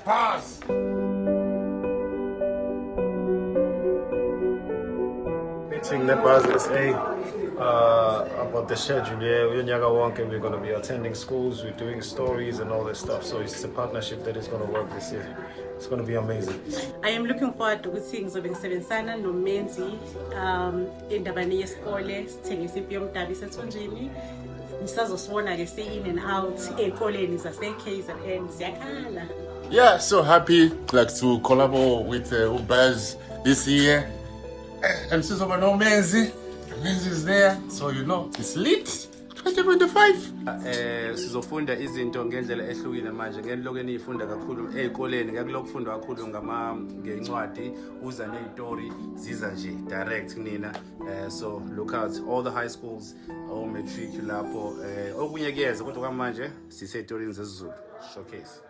Pause. Meeting Nepal SA about the schedule. Yeah, we're in Yagawonke. We're going to be attending schools. We're doing stories and all that stuff. So it's a partnership that is going to work this year. It's going to be amazing. I am looking forward to ukuthi ngizobenzisebenzisana noMenzi endabeni yesikole sithengisa impilo yomdabu isethunjini nisazosibona ke in and out ekoleni zase-KZN siyakhala. Yeah, so happy to collaborate with Ubaz this year. And since over no Menzi is there, so it's lit. 2025. Sizofunda izinto ngendlela ehlukile manje ngelokho enifunda kakhulu ezikoleni ngakuloko kufundwa kakhulu ngencwadi uza nezitori ziza nje direct kunina so look out all the high schools all matric lapho okunye kuyeza kodwa kwamanje sisetorini zesiZulu showcase.